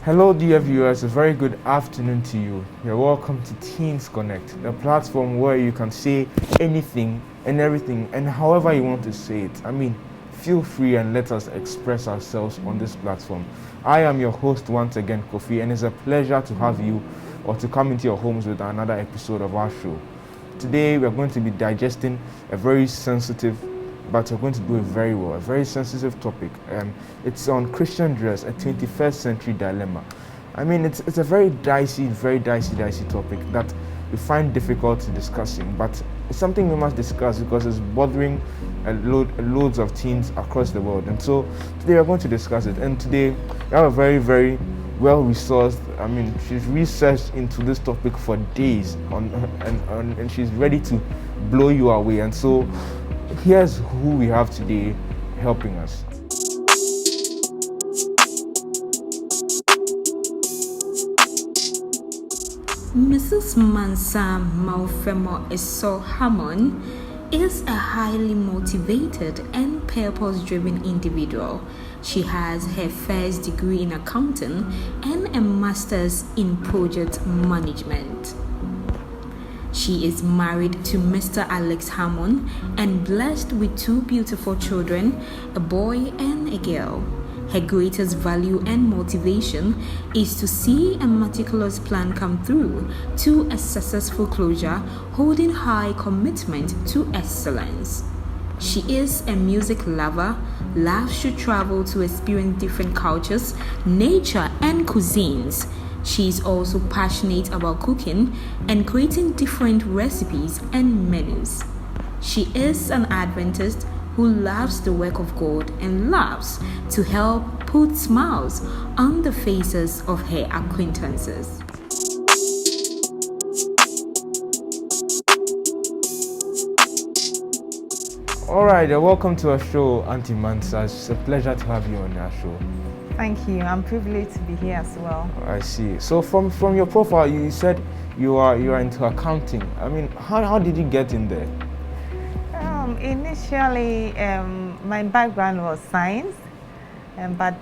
Hello, dear viewers. A very good afternoon to you. You're welcome to Teens Connect, the platform where you can say anything and everything and however you want to say it. Feel free and let us express ourselves on this platform. I am your host once again, Kofi, and it's a pleasure to have you or to come into your homes with another episode of our show. Today, we're going to be digesting a very sensitive, but we're going to do it very well, a very sensitive topic. It's on Christian dress, a 21st century dilemma. It's a very dicey topic that we find difficult to discussing, but it's something we must discuss because it's bothering loads of teens across the world. And so today we're going to discuss it. And today we have a very well-resourced, she's researched into this topic for days and she's ready to blow you away. And so here's who we have today helping us. Mrs. Mansa Maufemo Esau Hammond is a highly motivated and purpose-driven individual. She has her first degree in accounting and a master's in project management. She is married to Mr. Alex Hammond and blessed with two beautiful children, a boy and a girl. Her greatest value and motivation is to see a meticulous plan come through to a successful closure, holding high commitment to excellence. She is a music lover, loves to travel to experience different cultures, nature, and cuisines. She is also passionate about cooking and creating different recipes and menus. She is an Adventist who loves the work of God and loves to help put smiles on the faces of her acquaintances. Alright, welcome to our show, Antimatter. It's a pleasure to have you on our show. Thank you. I'm privileged to be here as well. I see. So from your profile, you said you are into accounting. How did you get in there? Initially, my background was science, but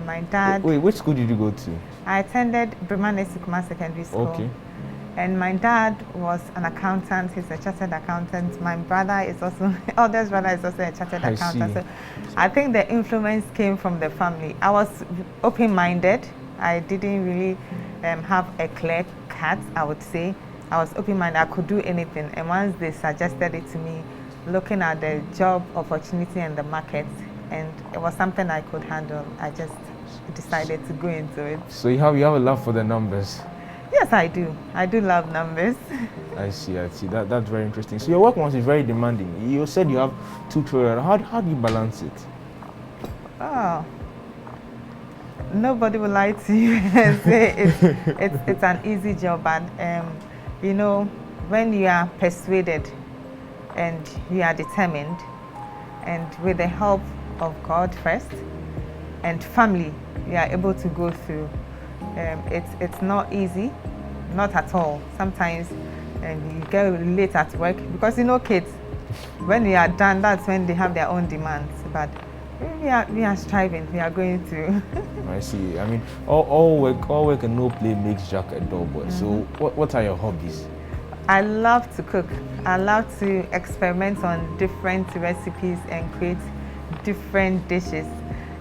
my dad... Wait, which school did you go to? I attended Bremane Sukuma Secondary School. Okay. And my dad was an accountant. He's a chartered accountant. My brother is also, eldest brother is also a chartered accountant. So I think the influence came from the family. I was open-minded. I didn't really have a clear cut, I would say. I was open-minded. I could do anything. And once they suggested it to me, looking at the job opportunity and the market, and it was something I could handle, I just decided to go into it. So you have a love for the numbers? Yes, I do. I do love numbers. I see. That's very interesting. So your work must be very demanding. You said you have two children. How do you balance it? Oh, nobody will lie to you and say it's an easy job, but when you are persuaded and you are determined, and with the help of God first and family, you are able to go through. It's not easy, not at all. Sometimes you get late at work because kids, when they are done, that's when they have their own demands. But we are striving. We are going through. I see. All work and no play makes Jack a dull boy. Mm-hmm. So what are your hobbies? I love to cook. I love to experiment on different recipes and create different dishes.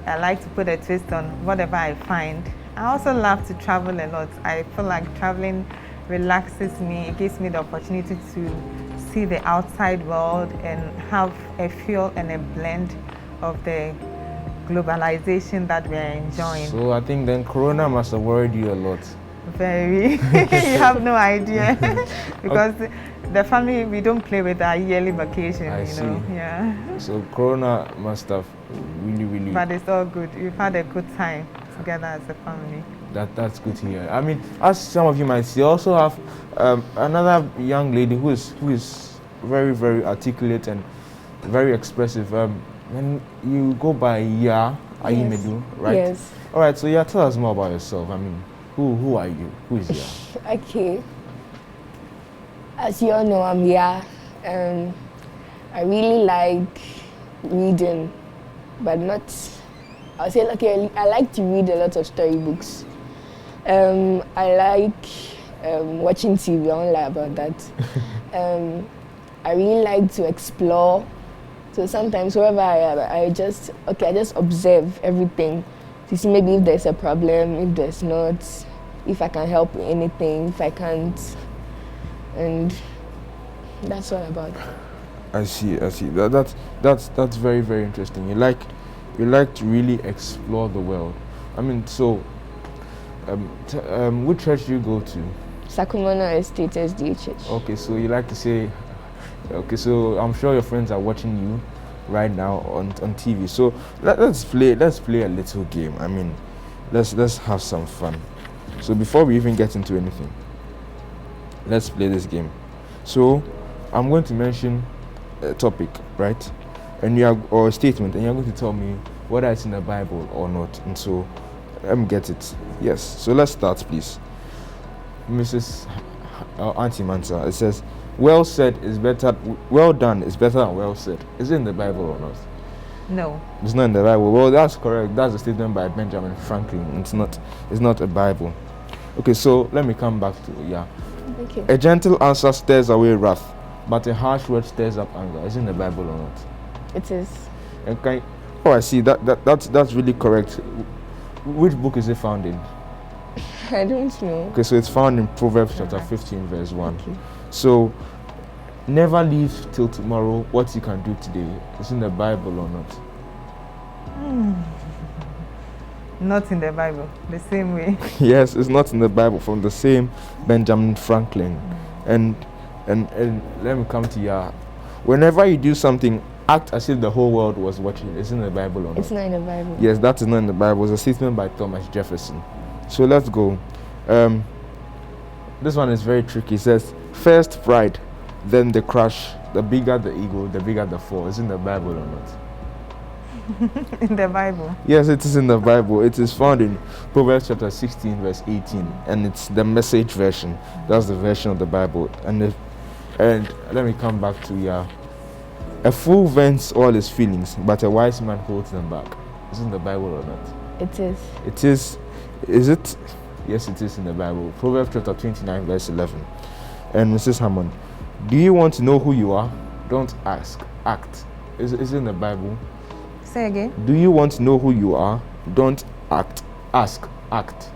I like to put a twist on whatever I find. I also love to travel a lot. I feel like traveling relaxes me. It gives me the opportunity to see the outside world and have a feel and a blend of the globalization that we are enjoying. So I think then Corona must have worried you a lot. Very. You have no idea. Because the family, we don't play with our yearly vacation, I see. Yeah. So Corona must have really... But it's all good. We've had a good time together as a family. That's good to hear. As some of you might see, I also have another young lady who is very articulate and very expressive. When you go by Ya Ayimedu, right? Yes. All right. So yeah, tell us more about yourself. Who are you? Who is Ya? Okay. As you all know, I'm Ya. I really like reading, but not I would say, okay, I like to read a lot of storybooks. I like watching TV. I won't lie about that. I really like to explore. So sometimes wherever I am, I just observe everything to see maybe if there's a problem, if there's not, if I can help with anything, if I can't, and that's all about it. I see. That's very, very interesting. You like to really explore the world. I mean, so which church do you go to? Sakumana Estate SDA Church. Okay, so you like to say, okay, so I'm sure your friends are watching you right now on TV. So let's play a little game. I mean, let's have some fun. So before we even get into anything, let's play this game. So I'm going to mention a topic, right? Or a statement, and you're going to tell me whether it's in the Bible or not. And so let me get it. Yes. So let's start, please. Mrs. Antimatter. It says, "Well said is better. Well done is better than well said." Is it in the Bible or not? No. It's not in the Bible. Well, that's correct. That's a statement by Benjamin Franklin. It's not a Bible. Okay, so let me come back to Thank you. A gentle answer stirs away wrath, but a harsh word stirs up anger. Is it in the Bible or not? It is. Okay. Oh, I see. That's really correct. Which book is it found in? I don't know. Okay, so it's found in Proverbs chapter 15, verse 1. Okay. So, never leave till tomorrow what you can do today. Is it in the Bible or not? Not in the Bible, the same way. Yes, it's not in the Bible, from the same Benjamin Franklin. And let me come to you. Whenever you do something, act as if the whole world was watching. Is it in the Bible or not? It's not in the Bible. Yes, that is not in the Bible. It's a statement by Thomas Jefferson. So let's go. This one is very tricky. It says, "First pride, then the crush. The bigger the ego, the bigger the fall." Is it in the Bible or not? In the Bible. Yes, it is in the Bible. It is found in Proverbs chapter 16, verse 18, and it's the Message version. That's the version of the Bible. And let me come back to a fool vents all his feelings, but a wise man holds them back. Is it in the Bible or not? It is. It is. Is it? Yes, it is in the Bible. Proverbs chapter 29, verse 11. And Mrs. Hammond, do you want to know who you are? Don't ask. Act. Is it in the Bible? Say again. Do you want to know who you are? Don't act. Ask. Act.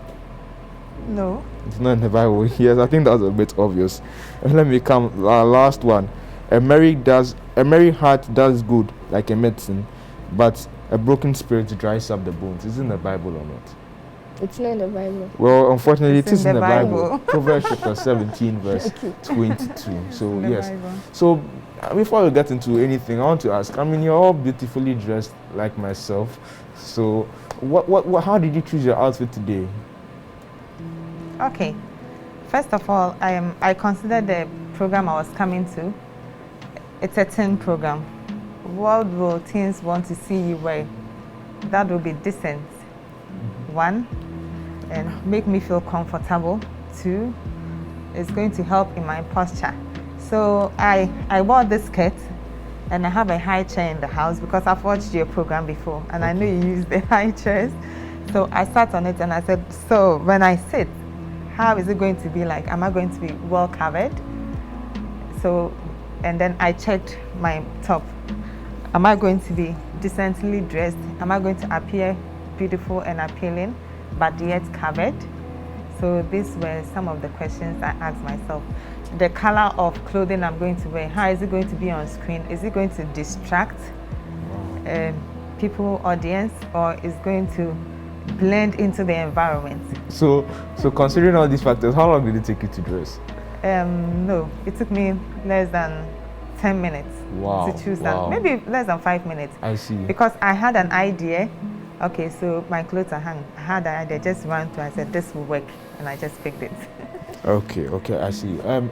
No. It's not in the Bible. Yes, I think that's a bit obvious. And let me come. Last one. A merry heart does good like a medicine, but a broken spirit dries up the bones. Is it in the Bible or not? It's not in the Bible. Well, unfortunately, It's it is in the Bible. Bible. Proverbs chapter 17, verse 22. So, In the yes. Bible. So, before we get into anything, I want to ask, I mean, you're all beautifully dressed like myself. So, how did you choose your outfit today? Okay. First of all, I consider the program I was coming to. It's a teen program. What will teens want to see you wear? That will be decent. One, and make me feel comfortable. Two, it's going to help in my posture. So I wore this skirt, and I have a high chair in the house because I've watched your program before, and I know you use the high chairs. So I sat on it and I said, so when I sit, how is it going to be like? Am I going to be well covered? So, and then I checked my top. Am I going to be decently dressed? Am I going to appear beautiful and appealing, but yet covered? So these were some of the questions I asked myself. The color of clothing I'm going to wear, how is it going to be on screen? Is it going to distract people, audience, or is going to blend into the environment? So considering all these factors, how long did it take you to dress? No, it took me less than 10 minutes to choose that. Maybe less than 5 minutes. I see. Because I had an idea. Okay, so my clothes are hung. I had an idea, just ran to. I said this will work, and I just picked it. Okay, I see. How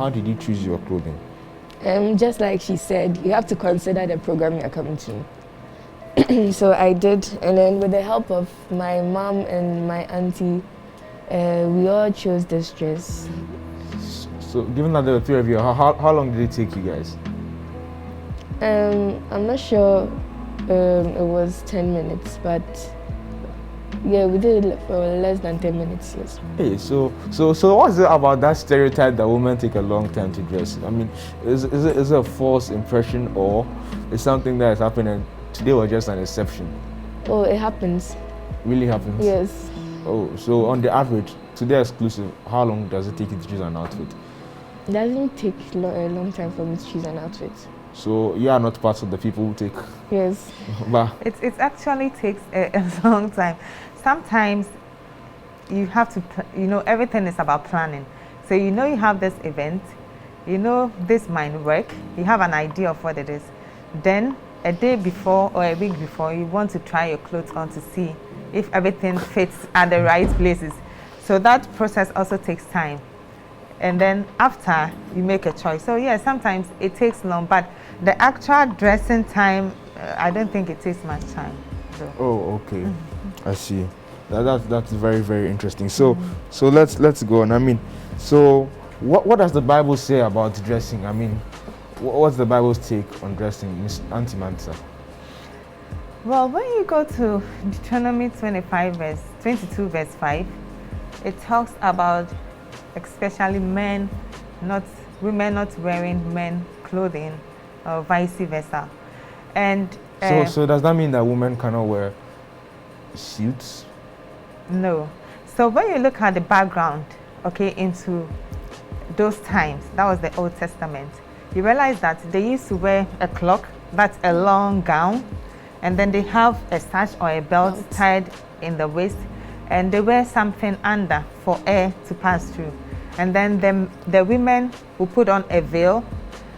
did you choose your clothing? Just like she said, you have to consider the program you're coming to. So I did, and then with the help of my mom and my auntie, we all chose this dress. So given that there were three of you, how long did it take you guys? I'm not sure. It was 10 minutes, but Yeah, we did it for less than 10 minutes, yes. Hey, so what's it about that stereotype that women take a long time to dress? I mean, is it a false impression, or is something that is happening today was just an exception? Oh, it happens. Really happens? Yes. Oh, so on the average, today exclusive, how long does it take you to choose an outfit? It doesn't take a long time for me to choose an outfit. So you are not part of the people who take. Yes. But It actually takes a long time. Sometimes you have to, everything is about planning. So you have this event, this might work, you have an idea of what it is. Then a day before or a week before, you want to try your clothes on to see if everything fits at the right places. So that process also takes time. And then after, you make a choice. So yeah, sometimes it takes long, but the actual dressing time, I don't think it takes much time. So. oh, okay. I see. That's very, very interesting. So let's go on. I mean, so what does the Bible say about dressing? I mean, what's the Bible's take on dressing, Miss Antimatter? Well, when you go to Deuteronomy 22 verse 5, it talks about especially women not wearing men clothing, or vice versa. And so does that mean that women cannot wear suits? No. So when you look at the background, okay, into those times, that was the Old Testament, you realize that they used to wear a cloak, that's a long gown, and then they have a sash or a belt tied in the waist, and they wear something under for air to pass through. And then the women will put on a veil,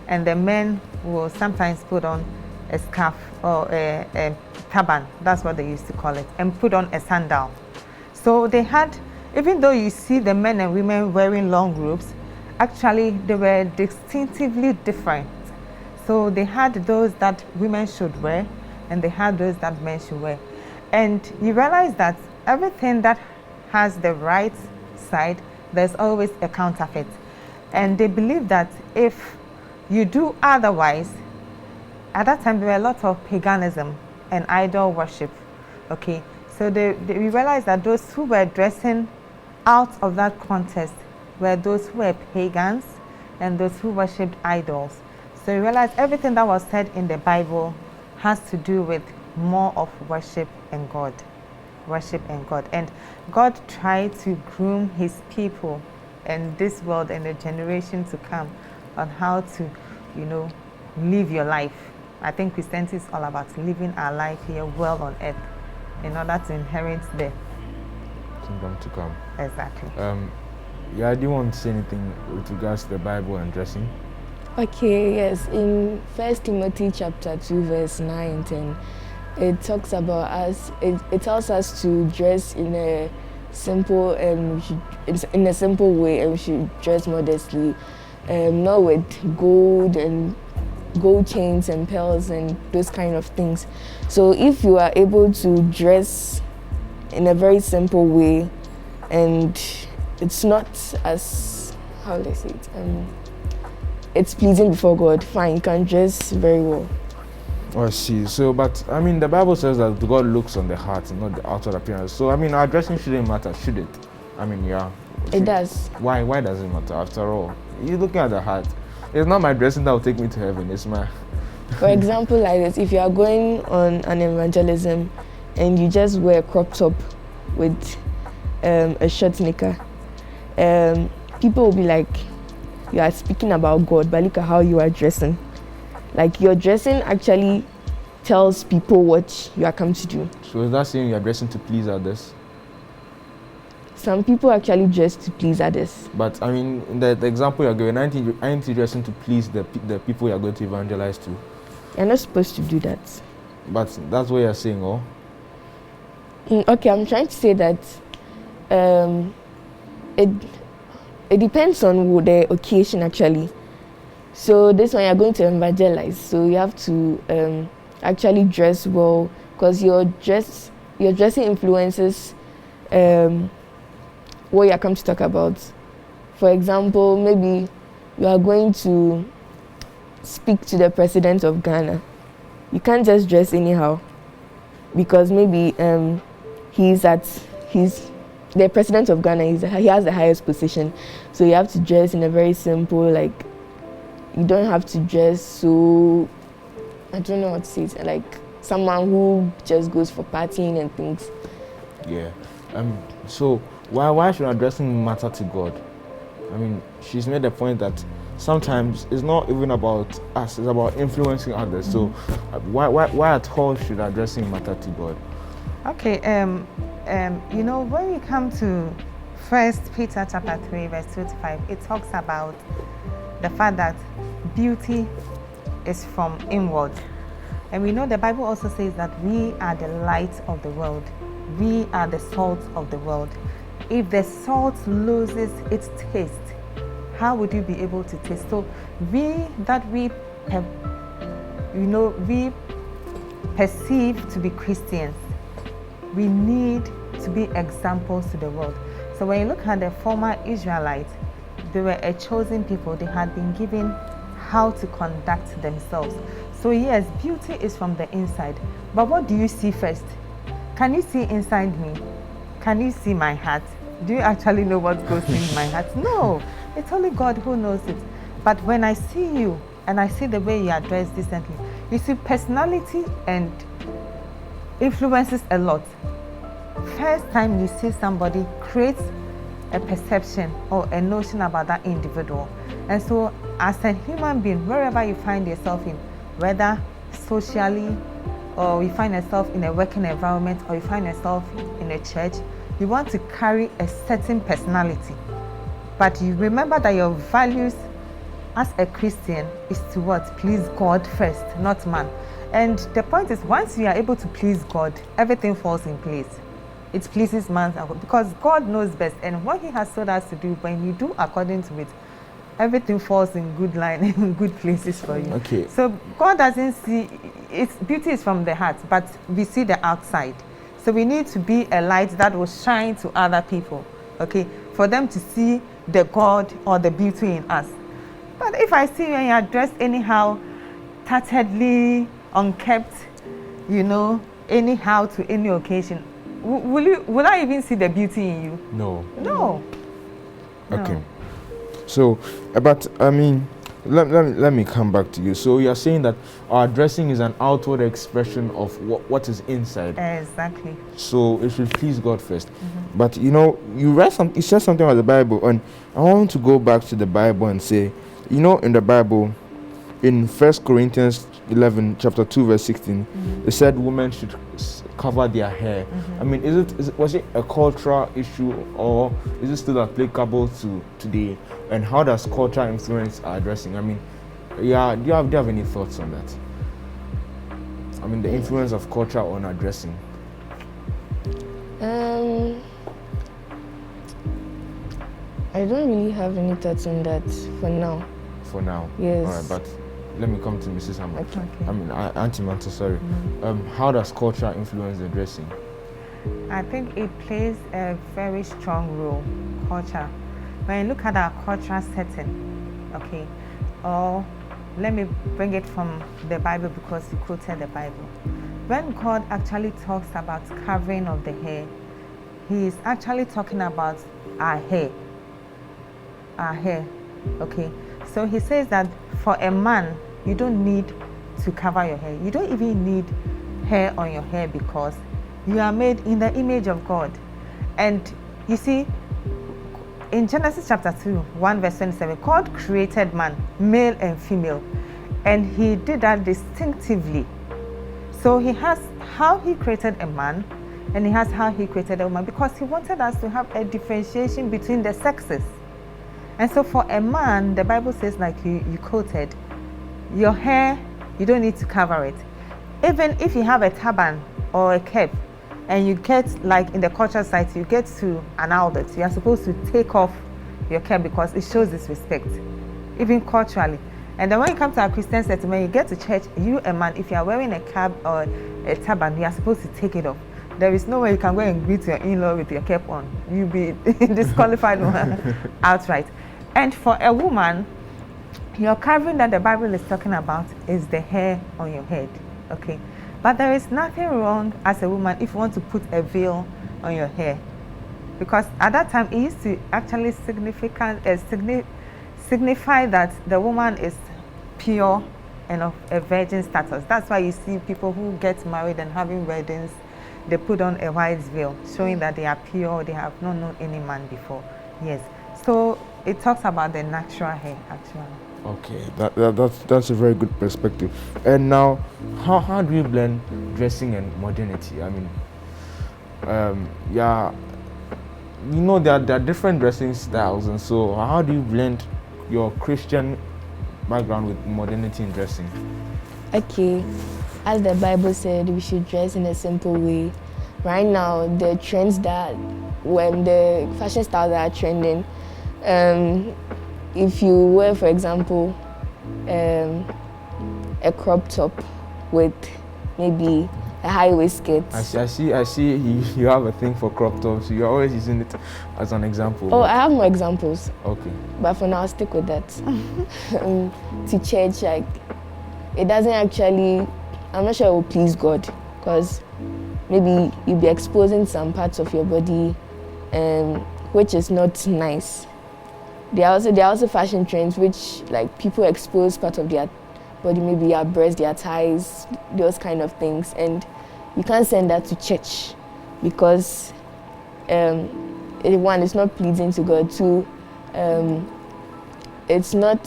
and the men will sometimes put on a scarf or a turban, that's what they used to call it, and put on a sandal. So they had, even though you see the men and women wearing long robes, actually they were distinctively different. So they had those that women should wear, and they had those that men should wear. And you realize that everything that has the right side, there's always a counterfeit. And they believe that if you do otherwise, at that time there were a lot of paganism and idol worship, okay? So we realized that those who were dressing out of that context were those who were pagans and those who worshipped idols. So we realized everything that was said in the Bible has to do with more of worship and God. Worship and God. And God tried to groom his people in this world and the generation to come on how to, live your life. I think Christianity is all about living our life here well on earth in order to inherit the Kingdom to come. Exactly. Yeah, do you want to say anything with regards to the Bible and dressing? Okay, yes. In 1 Timothy chapter 2, verse 9 and 10, it talks about us, it tells us to dress in a simple way, and we should dress modestly, not with gold chains and pearls and those kind of things. So if you are able to dress in a very simple way, and it's not as, how do I say it, it's pleasing before God, fine, you can dress very well. Oh, I see. So, but I mean, the Bible says that God looks on the heart and not the outer appearance. So, I mean, our dressing shouldn't matter, should it? I mean, yeah. It does. Why? Why does it matter? After all, you're looking at the heart. It's not my dressing that will take me to heaven. It's my. For example, like this, if you are going on an evangelism and you just wear a crop top with a short knicker, people will be like, you are speaking about God, but look at how you are dressing. Like, your dressing actually tells people what you are come to do. So is that saying you are dressing to please others? Some people actually dress to please others. But I mean, in the example you're giving, aren't you dressing to please the people you're going to evangelize to? You're not supposed to do that. But that's what you're saying, oh? Okay, I'm trying to say that it depends on the occasion actually. So this one you're going to evangelize, so you have to actually dress well, because your dressing influences what you're come to talk about. For example, maybe you are going to speak to the president of Ghana. You can't just dress anyhow, because maybe he's the president of Ghana. He has the highest position, so you have to dress in a very simple, like, you don't have to dress so, I don't know what to say, like someone who just goes for partying and things. Yeah. So why should our dressing matter to God? I mean, she's made the point that sometimes it's not even about us, it's about influencing others. So why at all should our dressing matter to God? Okay, you know, when we come to 1 Peter chapter 3, verse 2 to 5, it talks about the fact that beauty is from inward. And we know the Bible also says that we are the light of the world. We are the salt of the world. If the salt loses its taste, how would you be able to taste? So we perceive to be Christians, we need to be examples to the world. So when you look at the former Israelites, they were a chosen people. They had been given how to conduct themselves. So yes, beauty is from the inside. But what do you see first? Can you see inside me? Can you see my heart? Do you actually know what goes in my heart? No, it's only God who knows it. But when I see you and I see the way you are dressed decently, you see, personality and influences a lot. First time you see somebody creates a perception or a notion about that individual. And so as a human being, wherever you find yourself in, whether socially or you find yourself in a working environment or you find yourself in a church, you want to carry a certain personality. But you remember that your values as a Christian is to what? Please God first, not man. And the point is, once you are able to please God, everything falls in place. It pleases man because God knows best. And what he has told us to do, when you do according to it, everything falls in good line, in good places for you. Okay. So God doesn't see, it's beauty is from the heart, but we see the outside. So we need to be a light that will shine to other people, okay, for them to see the God or the beauty in us. But if I see you and you're dressed anyhow, tatteredly, unkept, you know, anyhow to any occasion, will I even see the beauty in you? No. No. Okay. No. So, but I mean, let me come back to you. So you're saying that our dressing is an outward expression of what is inside. Exactly. So it should please God first. But you know, you said something about the Bible, and I want to go back to the Bible and say, you know, in the Bible, in 1 Corinthians 11, chapter 2, verse 16, it said women should cover their hair. I mean, was it a cultural issue, or is it still applicable to today? And how does culture influence our dressing? I mean, yeah, do you have any thoughts on that? I mean, the influence of culture on our dressing. I don't really have any thoughts on that for now. For now? Yes. All right, but let me come to Mrs. Hammer. Okay. I mean, Antimatter, sorry. How does culture influence the dressing? I think it plays a very strong role, culture. When you look at our cultural setting, okay, or let me bring it from the Bible because you quoted the Bible. When God actually talks about covering of the hair, he is actually talking about our hair. Our hair, okay. So he says that for a man, you don't need to cover your hair. You don't even need hair on your hair because you are made in the image of God. And you see, in Genesis chapter 2, 1 verse 27, God created man, male and female, and he did that distinctively. So he has how he created a man, and he has how he created a woman, because he wanted us to have a differentiation between the sexes. And so for a man, the Bible says, like you quoted, your hair, you don't need to cover it. Even if you have a turban or a cape, and you get, like in the cultural society, you get to an adult, you are supposed to take off your cape because it shows disrespect, even culturally. And then when you come to our Christian setting, when you get to church, you a man, if you are wearing a cap or a turban, you are supposed to take it off. There is no way you can go and greet your in-law with your cap on. You'll be disqualified outright. And for a woman, your covering that the Bible is talking about is the hair on your head, okay? But there is nothing wrong as a woman if you want to put a veil on your hair. Because at that time, it used to actually signify that the woman is pure and of a virgin status. That's why you see people who get married and having weddings, they put on a white veil, showing that they are pure, they have not known any man before. Yes. So it talks about the natural hair, actually. Okay, that's a very good perspective. And now, how do you blend dressing and modernity? I mean, yeah, you know there are different dressing styles, and so how do you blend your Christian background with modernity in dressing? Okay, as the Bible said, we should dress in a simple way. Right now, the trends that, when the fashion styles that are trending, if you wear, for example, a crop top with maybe a high-waist skirt. I see you have a thing for crop tops. You're always using it as an example. Oh, I have more examples. Okay. But for now, I'll stick with that. To church, like, it doesn't actually, I'm not sure it will please God, because maybe you'll be exposing some parts of your body, which is not nice. There are also fashion trends which, like, people expose part of their body, maybe their breasts, their thighs, those kind of things, and you can't send that to church because one, it's not pleasing to God. Two, it's not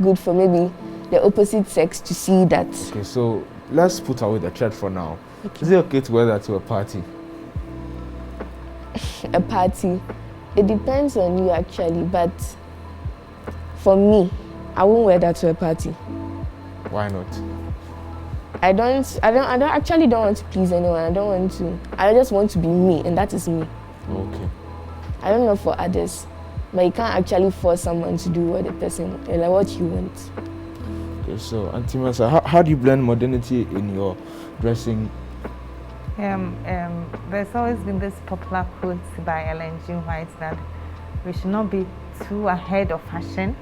good for maybe the opposite sex to see that. Okay, so let's put away the church for now. Okay. Is it okay to wear that to a party? A party, it depends on you actually, but for me, I won't wear that to a party. Why not? I actually don't want to please anyone. I just want to be me, and that is me. Okay. I don't know for others, but you can't actually force someone to do what the person, like what you want. Okay, so Antimatter, how do you blend modernity in your dressing? There's always been this popular quote by Ellen G. White that we should not be too ahead of fashion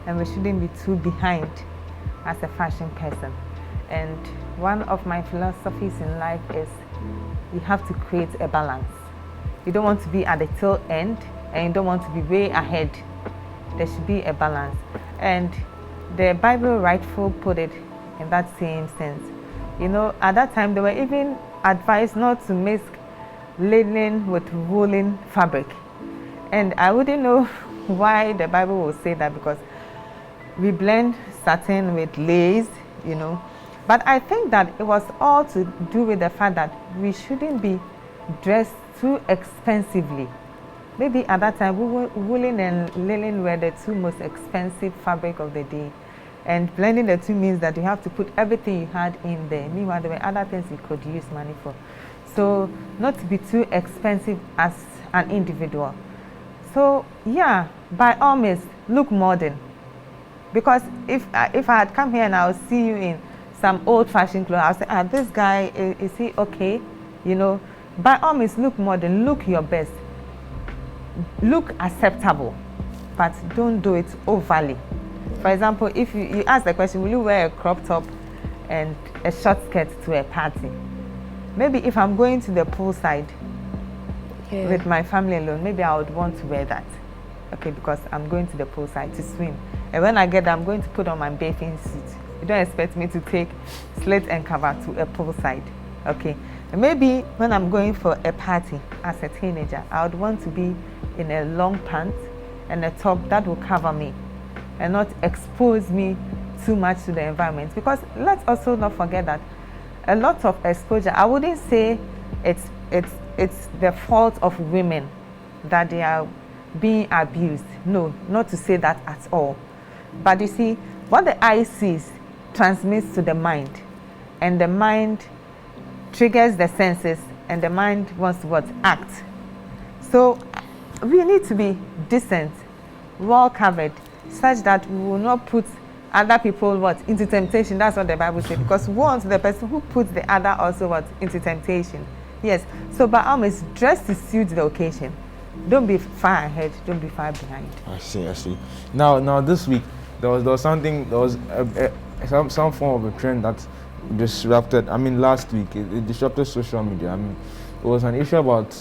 and we shouldn't be too behind as a fashion person. And one of my philosophies in life is you have to create a balance. You don't want to be at the tail end and you don't want to be way ahead. There should be a balance. And the Bible rightful put it in that same sense. You know, at that time they were even advised not to mix linen with woolen fabric. And I wouldn't know why the Bible will say that, because we blend satin with lace, you know. But I think that it was all to do with the fact that we shouldn't be dressed too expensively. Maybe at that time, woolen and linen were the two most expensive fabric of the day. And blending the two means that you have to put everything you had in there. Meanwhile, there were other things you could use money for. So not to be too expensive as an individual. So yeah, by all means, look modern. Because if I had come here and I would see you in some old-fashioned clothes, I would say, this guy, is he okay? You know, by all means, look modern, look your best. Look acceptable, but don't do it overly. For example, if you ask the question, will you wear a crop top and a short skirt to a party? Maybe if I'm going to the poolside with my family alone, maybe I would want to wear that. Okay, because I'm going to the poolside to swim. And when I get there, I'm going to put on my bathing suit. You don't expect me to take slit and cover to a poolside. Okay, and maybe when I'm going for a party as a teenager, I would want to be in a long pant and a top that will cover me and not expose me too much to the environment. Because let's also not forget that a lot of exposure, I wouldn't say it's the fault of women that they are being abused. No, not to say that at all. But you see, what the eye sees transmits to the mind, and the mind triggers the senses, and the mind wants to act. So we need to be decent, well covered, such that we will not put other people into temptation. That's what the Bible says. Because woe unto the person who puts the other also into temptation. Yes. So by all means, dress to suit the occasion. Don't be far ahead. Don't be far behind. I see. Now this week there was something. There was some form of a trend that disrupted. I mean, last week it disrupted social media. I mean, it was an issue about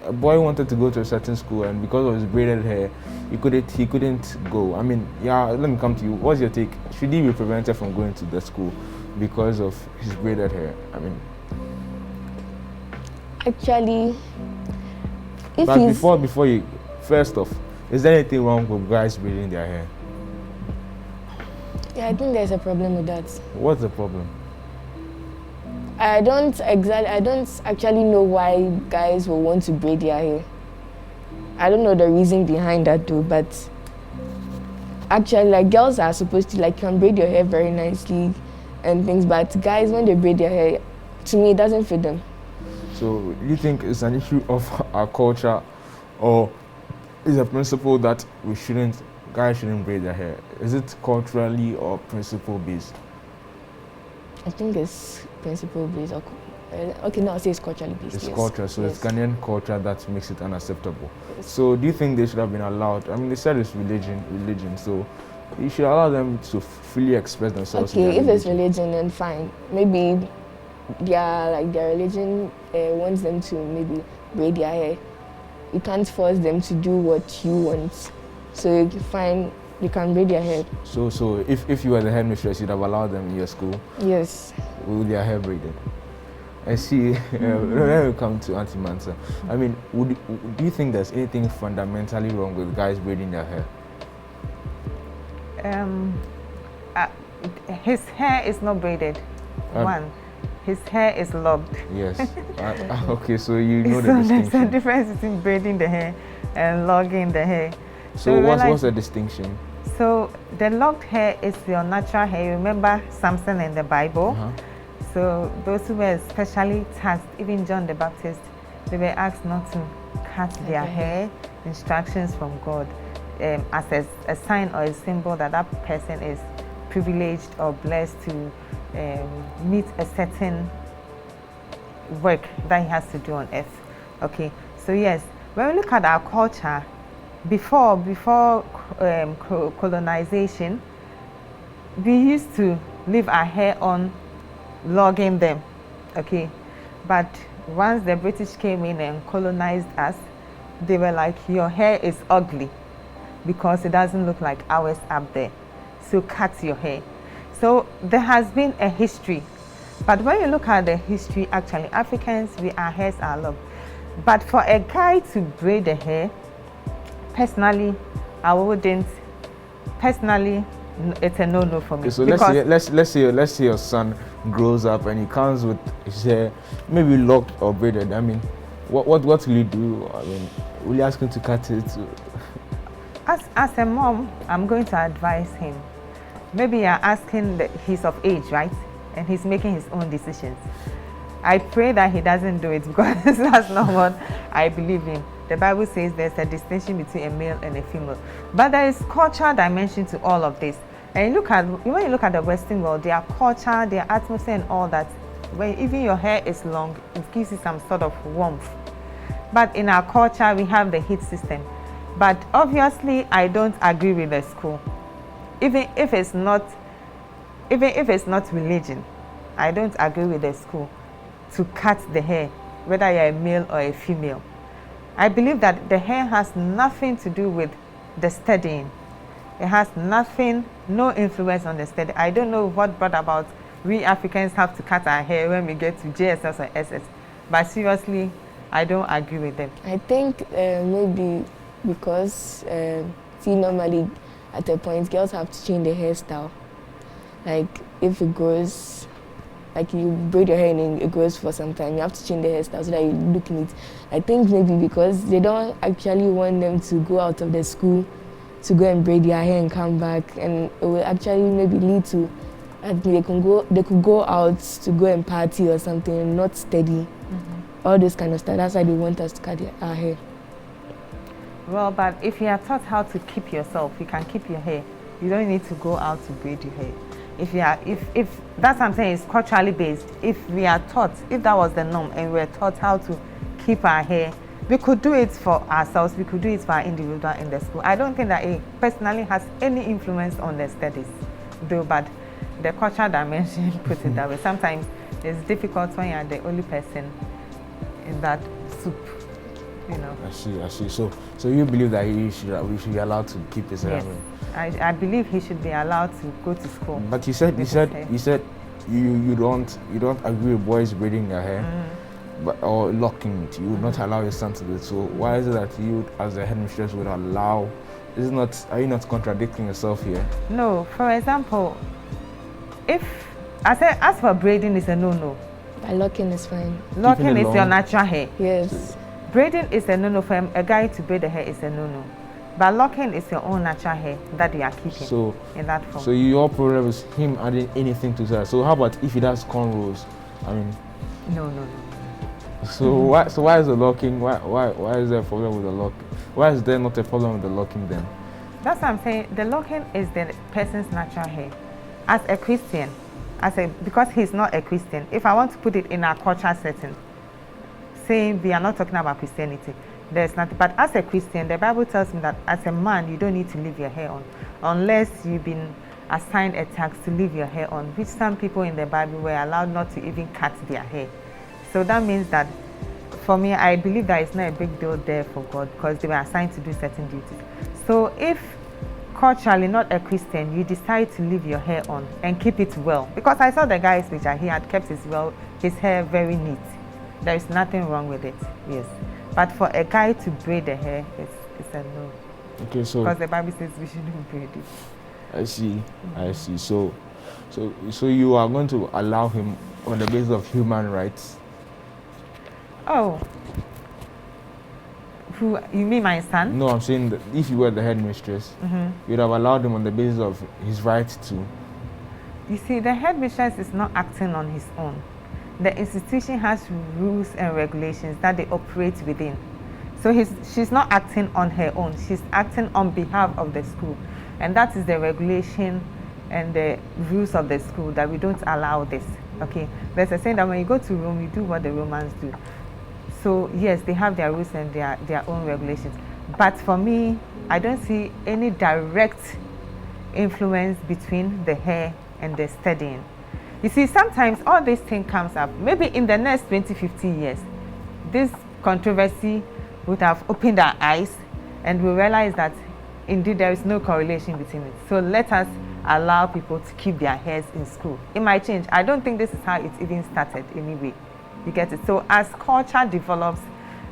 a boy wanted to go to a certain school, and because of his braided hair, he couldn't go. I mean, yeah, let me come to you. What's your take? Should he be prevented from going to the school because of his braided hair? I mean, actually, if but he's before you, first off, is there anything wrong with guys braiding their hair? yeah, I think there's a problem with that. What's the problem? I don't actually know why guys will want to braid their hair. I don't know the reason behind that though, but actually, like, girls are supposed to, like, can braid your hair very nicely and things, but guys, when they braid their hair, to me, it doesn't fit them. So you think it's an issue of our culture, or is a principle that guys shouldn't braid their hair? Is it culturally or principle based? I think it's principle based. Okay, no, I'll say it's culturally based. It's yes. culture, so Yes. it's Ghanaian culture that makes it unacceptable. Yes. So do you think they should have been allowed? I mean, they said it's religion, so you should allow them to freely express themselves. Okay, if it's religion, then fine. Maybe their religion wants them to maybe braid their hair. You can't force them to do what you want. So fine, you can braid their hair. So if you were the headmistress, you'd have allowed them in your school Yes. with their hair braided. I see. Let me come to Antimatter. I mean, do you think there's anything fundamentally wrong with guys braiding their hair? His hair is not braided. One, his hair is locked. Yes. Okay, so you know the So there's a distinction. difference between braiding the hair and logging the hair. So we what's realize- the distinction? So the locked hair is your natural hair. You remember Samson in the Bible? Uh-huh. So those who were especially tasked, even John the Baptist, they were asked not to cut their hair. Instructions from God, as a sign or a symbol that that person is privileged or blessed to meet a certain work that he has to do on earth. Okay, so yes, when we look at our culture, before colonization, we used to leave our hair on, logging them. Okay, but once the British came in and colonized us, they were like, your hair is ugly because it doesn't look like ours up there, so cut your hair. So there has been a history, but when you look at the history, actually Africans, our hairs are long. But for a guy to braid the hair, personally, I wouldn't. Personally, it's a no-no for me. Okay, so let's say your son grows up and he comes with his hair maybe locked or braided. I mean, what will you do? I mean, will you ask him to cut it? As a mom, I'm going to advise him. Maybe you're asking that he's of age, right? And he's making his own decisions. I pray that he doesn't do it because that's not what I believe in. The Bible says there's a distinction between a male and a female. But there is cultural dimension to all of this. And when you look at the Western world, their culture, their atmosphere and all that, when even your hair is long, it gives you some sort of warmth. But in our culture, we have the heat system. But obviously, I don't agree with the school. Even if it's not religion, I don't agree with the school to cut the hair, whether you're a male or a female. I believe that the hair has nothing to do with the studying. It has no influence on the study. I don't know what brought about we Africans have to cut our hair when we get to JSS or SS. But seriously, I don't agree with them. I think maybe because normally at a point girls have to change their hairstyle. Like if it grows, like you braid your hair and it grows for some time, you have to change the hairstyle so that you look neat. I think maybe because they don't actually want them to go out of the school to go and braid their hair and come back, and it will actually maybe lead to they could go out to go and party or something and not steady. All this kind of stuff. That's why they want us to cut our hair. Well, but if you are taught how to keep yourself, you can keep your hair. You don't need to go out to braid your hair. If that's what I'm saying, it's culturally based. If we are taught, if that was the norm and we're taught how to keep our hair, we could do it for ourselves, we could do it for our individual in the school. I don't think that it personally has any influence on the studies, though, but the cultural dimension puts it that way. Sometimes it's difficult when you're the only person in that soup, you know. I see. So you believe that we should be allowed to keep his hair? Yes, I believe he should be allowed to go to school. But you said you don't agree with boys braiding their hair, or locking it. You would not allow your son to do it. So why is it that you, as the headmistress, would allow? Are you not contradicting yourself here? No. For example, if I said as for braiding is a no-no. Locking is fine. Locking is your natural hair. Yes. Braiding is a no-no. For a guy to braid the hair is a no-no. But locking is your own natural hair that you are keeping in that form. So your problem is him adding anything to that. So how about if he does cornrows? I mean. No. So why is the locking? Why is there a problem with the locking? Why is there not a problem with the locking then? That's what I'm saying. The locking is the person's natural hair. As a Christian, because he's not a Christian, if I want to put it in a cultural setting, saying we are not talking about Christianity, there's nothing. But as a Christian, the Bible tells me that as a man, you don't need to leave your hair on unless you've been assigned a task to leave your hair on, which some people in the Bible were allowed not to even cut their hair. So that means that for me, I believe that it's not a big deal there for God because they were assigned to do certain duties. So if culturally not a Christian, you decide to leave your hair on and keep it well, because I saw the guy's picture, he had kept his hair very neat. There is nothing wrong with it, yes. But for a guy to braid the hair, it's a no. Okay, so because the Bible says we shouldn't braid it. I see. So you are going to allow him on the basis of human rights? Oh. Who, you mean my son? No, I'm saying that if you were the headmistress, you'd have allowed him on the basis of his right to. You see, the headmistress is not acting on his own. The institution has rules and regulations that they operate within. So she's not acting on her own. She's acting on behalf of the school. And that is the regulation and the rules of the school that we don't allow this. Okay? There's a saying that when you go to Rome, you do what the Romans do. So yes, they have their rules and their own regulations. But for me, I don't see any direct influence between the hair and the studying. You see, sometimes all this thing comes up. Maybe in the next 20, 50 years, this controversy would have opened our eyes and we realize that indeed there is no correlation between it. So let us allow people to keep their hairs in school. It might change. I don't think this is how it even started anyway. You get it? So as culture develops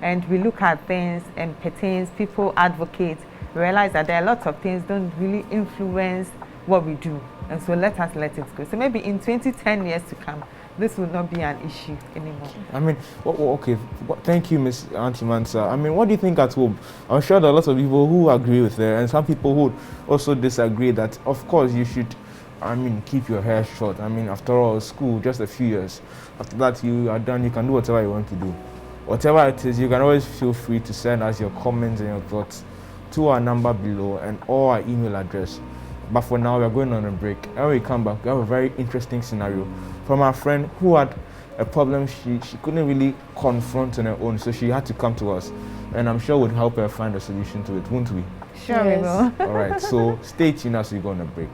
and we look at things and pertains, people advocate, we realize that there are lots of things don't really influence what we do. And so let us let it go. So maybe in 10 years to come, this will not be an issue anymore. I mean, okay, thank you, Miss Antimatter. I mean, what do you think at home? I'm sure there are lots of people who agree with her and some people who also disagree that, of course, you should, keep your hair short. After all, school, just a few years. After that, you are done, you can do whatever you want to do. Whatever it is, you can always feel free to send us your comments and your thoughts to our number below and or our email address. But for now, we're going on a break. And when we come back, we have a very interesting scenario from our friend who had a problem she couldn't really confront on her own, so she had to come to us. And I'm sure we'll help her find a solution to it, won't we? Sure, we will. All right, so stay tuned as we go on a break.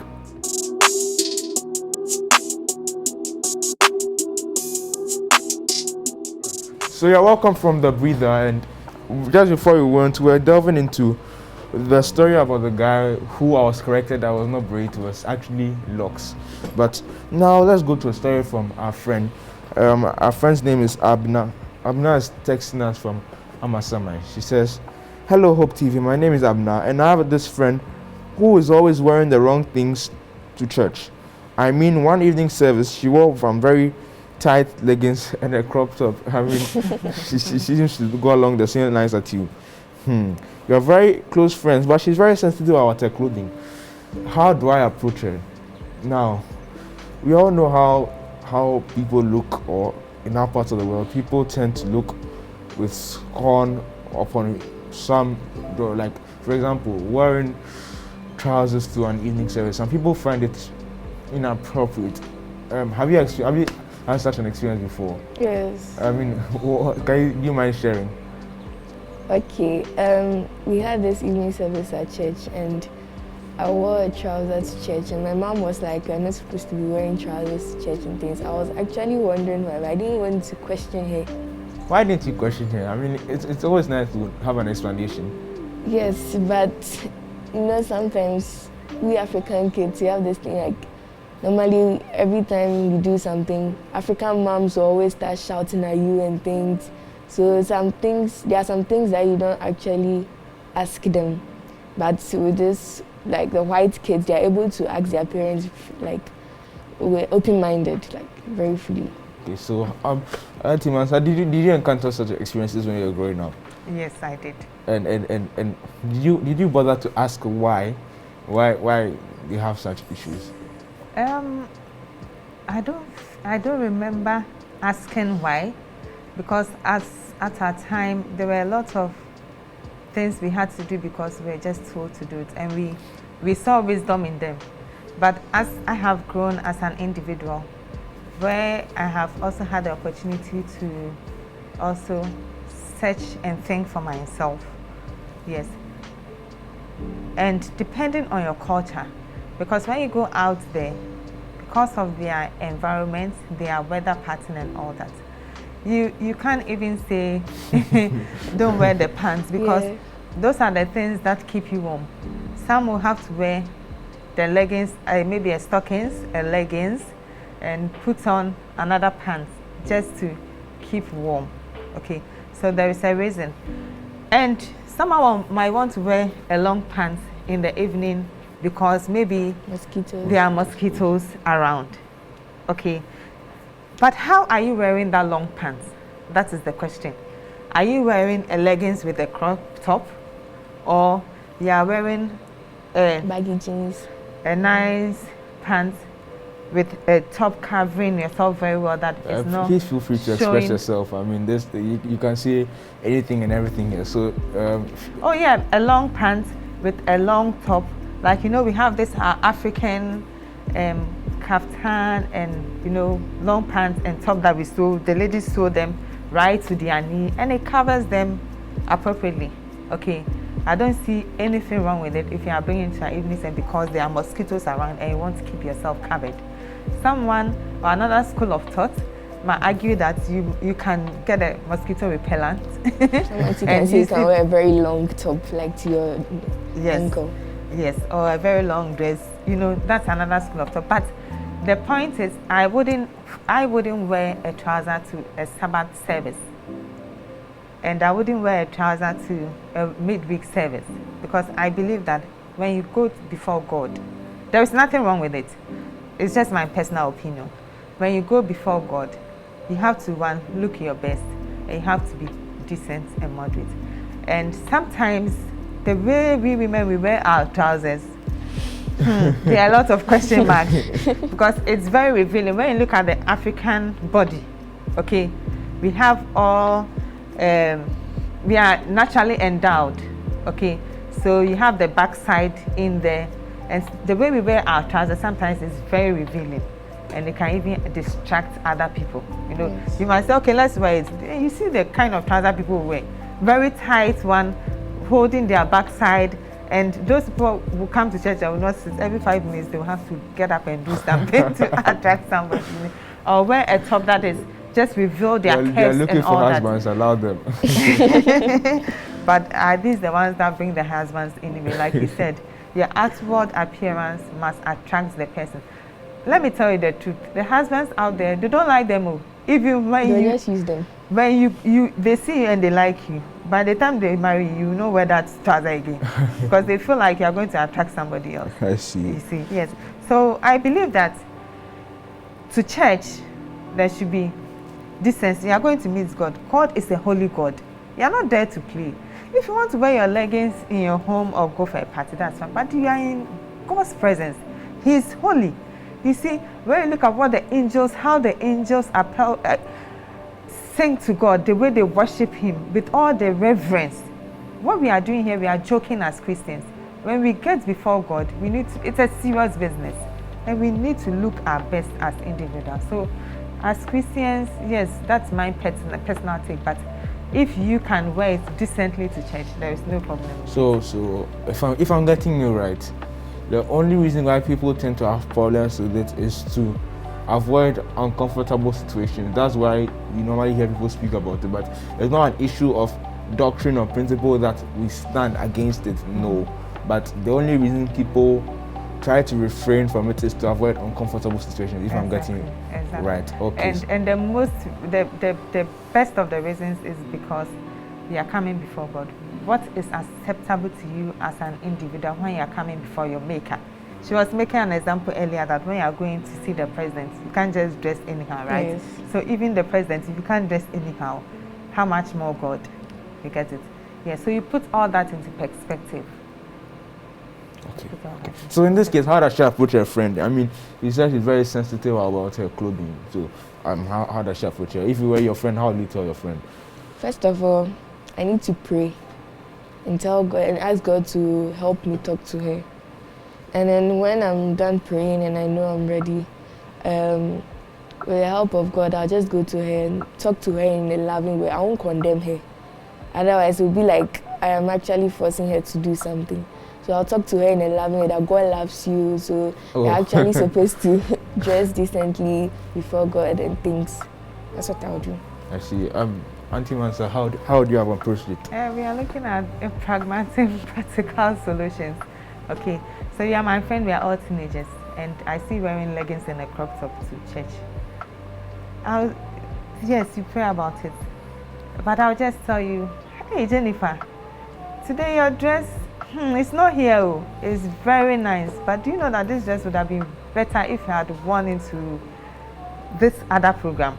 So you're welcome from the breather, and just before we went, we're delving into the story about the guy who I was corrected that was not braid, was actually locks. But now let's go to a story from our friend. Our friend's name is Abna. Abna is texting us from Amasamai. She says, "Hello Hope TV, my name is Abna and I have this friend who is always wearing the wrong things to church. One evening service, she wore from very tight leggings and a crop top. She seems to go along the same lines as you. You're very close friends, but she's very sensitive about her clothing. How do I approach her? Now, we all know how people look, or in our parts of the world, people tend to look with scorn upon some, like, for example, wearing trousers to an evening service. Some people find it inappropriate. Have you had such an experience before? Yes. Can you mind sharing? Okay, we had this evening service at church and I wore a trouser to church and my mom was like, "You're not supposed to be wearing trousers to church and things." I was actually wondering why, but I didn't want to question her. Why didn't you question her? I mean, it's always nice to have an explanation. Yes, but sometimes we African kids, we have this thing like, normally every time you do something, African moms will always start shouting at you and things. So there are some things that you don't actually ask them. But with this, like the white kids, they're able to ask their parents, like, we're open-minded, like very freely. Okay, so Antimatter, did you encounter such experiences when you were growing up? Yes, I did. And did you bother to ask why you have such issues? I don't remember asking why, because at our time there were a lot of things we had to do because we were just told to do it, and we saw wisdom in them. But as I have grown as an individual, where I have also had the opportunity to also search and think for myself, yes. And depending on your culture, because when you go out there, because of their environment, their weather pattern and all that, you can't even say don't wear the pants, because those are the things that keep you warm. Some will have to wear the leggings, maybe a stockings, a leggings, and put on another pants just to keep warm. Okay, so there is a reason. And someone might want to wear a long pants in the evening because maybe there are mosquitoes around. Okay, but how are you wearing that long pants? That is the question. Are you wearing a leggings with a crop top, or you are wearing baggy jeans, a nice pants with a top covering yourself very well that is not please feel free to express yourself. I mean, this you can say anything and everything here. So oh yeah, a long pants with a long top, like we have this African kaftan and long pants and top that we sew. The ladies sew them right to their knee, and it covers them appropriately. Okay, I don't see anything wrong with it if you are bringing it to your evenings and because there are mosquitoes around and you want to keep yourself covered. Someone or another school of thought might argue that you can get a mosquito repellent. Sometimes you can see you can wear a very long top, like to your ankle. Yes, or a very long dress. That's another school of thought. But the point is, I wouldn't wear a trouser to a Sabbath service, and I wouldn't wear a trouser to a midweek service, because I believe that when you go before God, there is nothing wrong with it. It's just my personal opinion. When you go before God, you have to look your best, and you have to be decent and moderate. And sometimes the way we women we wear our trousers, there are a lot of question marks because it's very revealing. When you look at the African body, okay, we have all we are naturally endowed, okay, so you have the backside in there, and the way we wear our trousers sometimes is very revealing, and it can even distract other people. Yes. You might say, okay, let's wear it. You see the kind of trouser people wear, very tight one, holding their backside, and those people who come to church, I will not sit every 5 minutes. They will have to get up and do something to attract somebody, or wear a top that is just reveal their curves looking and all for that. Husbands, allow them. But are these the ones that bring the husbands anyway? Like you said, your outward appearance must attract the person. Let me tell you the truth. The husbands out there, they don't like them. If you just use them. When they see you and they like you, by the time they marry you, know where that trouser again, because they feel like you are going to attract somebody else. I see. You see, yes. So I believe that to church there should be decency. You are going to meet God. God is a holy God. You are not there to play. If you want to wear your leggings in your home or go for a party, that's fine. But you are in God's presence. He is holy. You see, when you look at what how the angels sing to God, the way they worship Him with all the reverence. What we are doing here, we are joking as Christians. When we get before God, it's a serious business, and we need to look our best as individuals. So, as Christians, yes, that's my personal take. But if you can wear it decently to church, there is no problem. So if I'm getting you right, the only reason why people tend to have problems with it is to avoid uncomfortable situations. That's why you normally hear people speak about it, but it's not an issue of doctrine or principle that we stand against it, no. But the only reason people try to refrain from it is to avoid uncomfortable situations, if I'm getting it right. Okay. And the best of the reasons is because we are coming before God. What is acceptable to you as an individual when you are coming before your maker? She was making an example earlier that when you are going to see the president, you can't just dress anyhow, right? Yes. So even the president, if you can't dress anyhow, how much more God? You get it? Yeah, so you put all that into perspective. Okay. So in this case, how does she approach her friend? I mean, you said she's very sensitive about her clothing. So how does she approach her? If you were your friend, how do you tell your friend? First of all, I need to pray and tell God and ask God to help me talk to her. And then when I'm done praying and I know I'm ready, with the help of God, I'll just go to her and talk to her in a loving way. I won't condemn her. Otherwise, it will be like I am actually forcing her to do something. So I'll talk to her in a loving way that God loves you, so you're actually supposed to dress decently before God and things. That's what I'll do. I see. Antimatter, how do you have approached it? We are looking at a pragmatic, practical solutions. Okay, so you are my friend, we are all teenagers, and I see you wearing leggings and a crop top to church. Yes, you pray about it, but I'll just tell you, hey Jennifer, today your dress, it's not here, oh. It's very nice, but do you know that this dress would have been better if you had worn into this other program?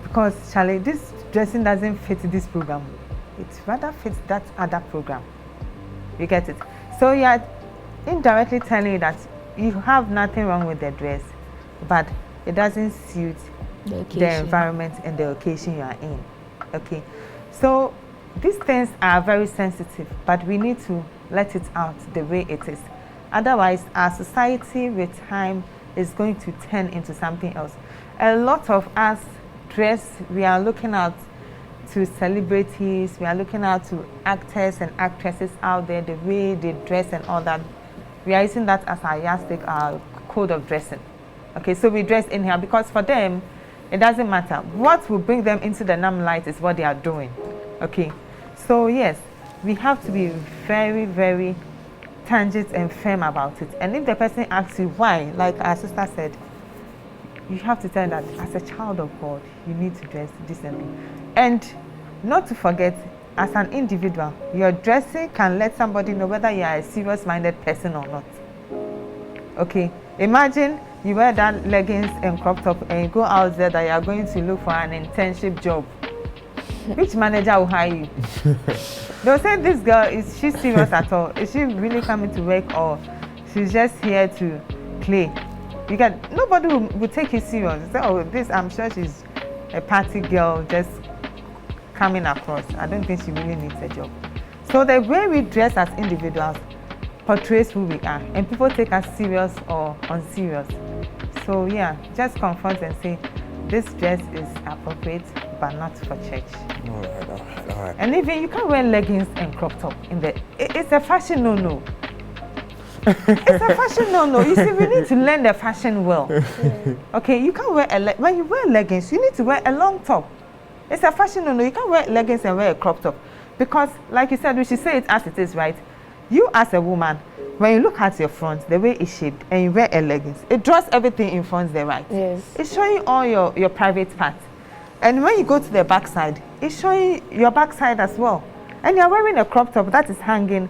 Because Charlie, this dressing doesn't fit this program. It rather fits that other program. You get it? So you are indirectly telling you that you have nothing wrong with the dress, but it doesn't suit the environment and the occasion you are in. Okay, so these things are very sensitive, but we need to let it out the way it is. Otherwise, our society with time is going to turn into something else. A lot of us dress, we are looking out to celebrities, we are looking out to actors and actresses out there, the way they dress and all that. We are using that as our yardstick, our code of dressing. Okay, so we dress in here because for them, it doesn't matter. What will bring them into the limelight is what they are doing. Okay, so yes, we have to be very, very tangent and firm about it. And if the person asks you why, like our sister said, you have to tell that as a child of God, you need to dress decently. And not to forget, as an individual, your dressing can let somebody know whether you are a serious-minded person or not. Okay, imagine you wear that leggings and crop top and you go out there that you are going to look for an internship job. Which manager will hire you? They'll say, this girl, is she serious at all? Is she really coming to work, or she's just here to play? Nobody will take you serious. Say, oh, this, I'm sure she's a party girl just coming across. I don't think she really needs a job. So the way we dress as individuals portrays who we are, and people take us serious or unserious. So yeah, just confront and say, this dress is appropriate, but not for church. All right. And even you can't wear leggings and crop top it's a fashion no-no. It's a fashion no-no. You see, we need to learn the fashion well. Okay, you can't wear when you wear leggings, you need to wear a long top. It's a fashion no-no. You can't wear leggings and wear a crop top. Because, like you said, we should say it as it is, right? You as a woman, when you look at your front, the way it's shaped, and you wear a leggings, it draws everything in front there, right? Yes. It's showing all your private parts. And when you go to the back side, it's showing your back side as well. And you're wearing a crop top that is hanging.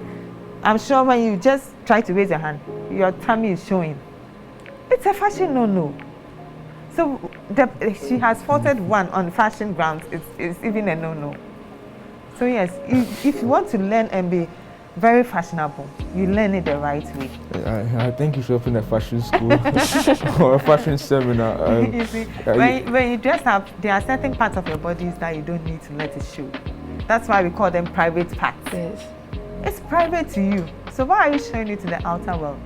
I'm sure when you just try to raise your hand, your tummy is showing. It's a fashion no-no. So she has faulted one on fashion grounds. It's even a no-no. So yes, if you want to learn and be very fashionable, you learn it the right way. I think you should open a fashion school or a fashion seminar. You see, when you dress up, there are certain parts of your bodies that you don't need to let it show. That's why we call them private parts. Yes. It's private to you. So why are you showing it to the outer world?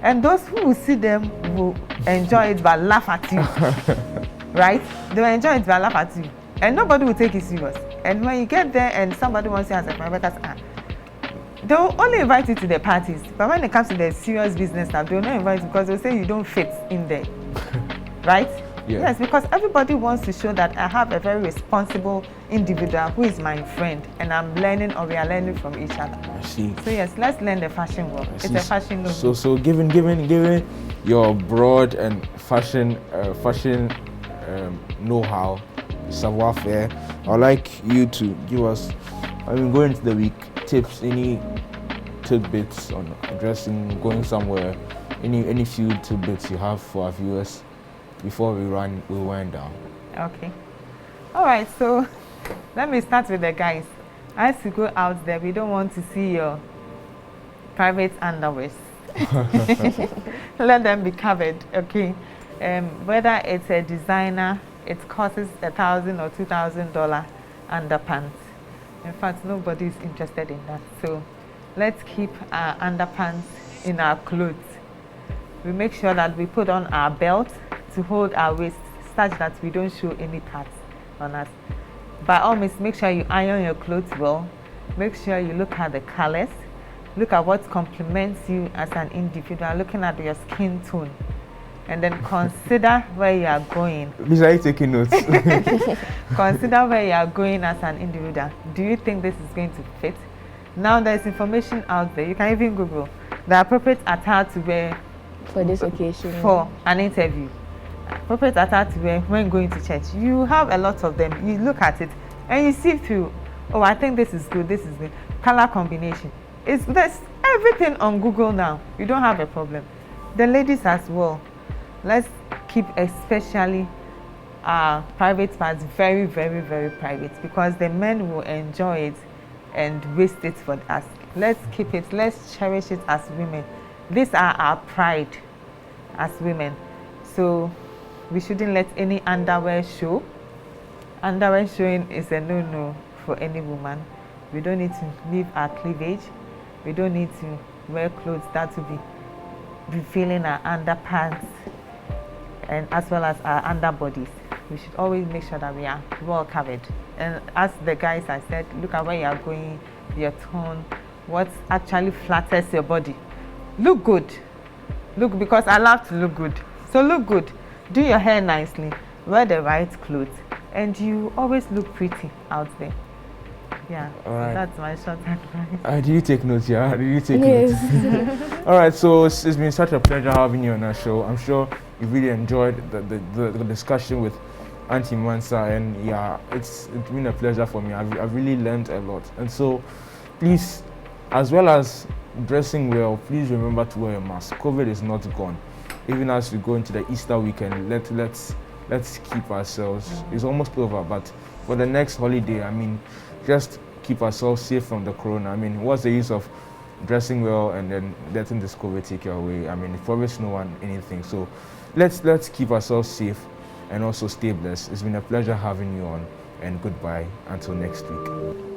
And those who will see them will enjoy it but laugh at you. Right? They will enjoy it but laugh at you. And nobody will take it serious. And when you get there and somebody wants you as a friend, they will only invite you to the parties. But when it comes to the serious business stuff, they will not invite you because they'll say you don't fit in there. right? Yeah. Yes, because everybody wants to show that I have a very responsible individual who is my friend, and I'm learning, or we are learning from each other. I see. So yes, let's learn the fashion world. It's a fashion notebook. So given your broad and fashion know-how, savoir faire, I'd like you to give us, going into the week, tips, any tidbits on dressing, going somewhere, any few tidbits you have for our viewers before we wind down. Okay. All right, so let me start with the guys. As you go out there, we don't want to see your private underwear. Let them be covered, okay? Whether it's a designer, it costs $1,000 or $2,000 underpants. In fact, nobody is interested in that. So let's keep our underpants in our clothes. We make sure that we put on our belt to hold our waist such that we don't show any parts on us. By all means, make sure you iron your clothes well. Make sure you look at the colors. Look at what complements you as an individual, looking at your skin tone. And then consider where you are going. Please, are you taking notes? Consider where you are going as an individual. Do you think this is going to fit? Now there's information out there. You can even Google the appropriate attire to wear For this occasion. for an interview. Appropriate attire to wear when going to church. You have a lot of them. You look at it and you see through. Oh, I think this is good. This is good. Color combination. There's everything on Google now. You don't have a problem. The ladies as well. Let's keep especially our private parts very, very, very private, because the men will enjoy it and waste it for us. Let's keep it. Let's cherish it as women. These are our pride as women. So we shouldn't let any underwear show. Underwear showing is a no-no for any woman. We don't need to leave our cleavage. We don't need to wear clothes that will be revealing our underpants and as well as our underbodies. We should always make sure that we are well covered. And as the guys I said, look at where you are going, your tone, what actually flatters your body. Look good. Look, because I love to look good. So look good. Do your hair nicely. Wear the right clothes. And you always look pretty out there. Yeah, All right. so that's my short advice. Did you take notes? Yeah, did you take notes? All right, so it's been such a pleasure having you on our show. I'm sure you really enjoyed the discussion with Auntie Mansa, and yeah, it's been a pleasure for me. I've really learned a lot. And so please, as well as dressing well, please remember to wear a mask. COVID is not gone. Even as we go into the Easter weekend, let's keep ourselves. It's almost over, but for the next holiday, just keep ourselves safe from the corona. What's the use of dressing well and then letting this COVID take you away? It promised no one anything. So let's keep ourselves safe and also stay blessed. It's been a pleasure having you on, and goodbye until next week.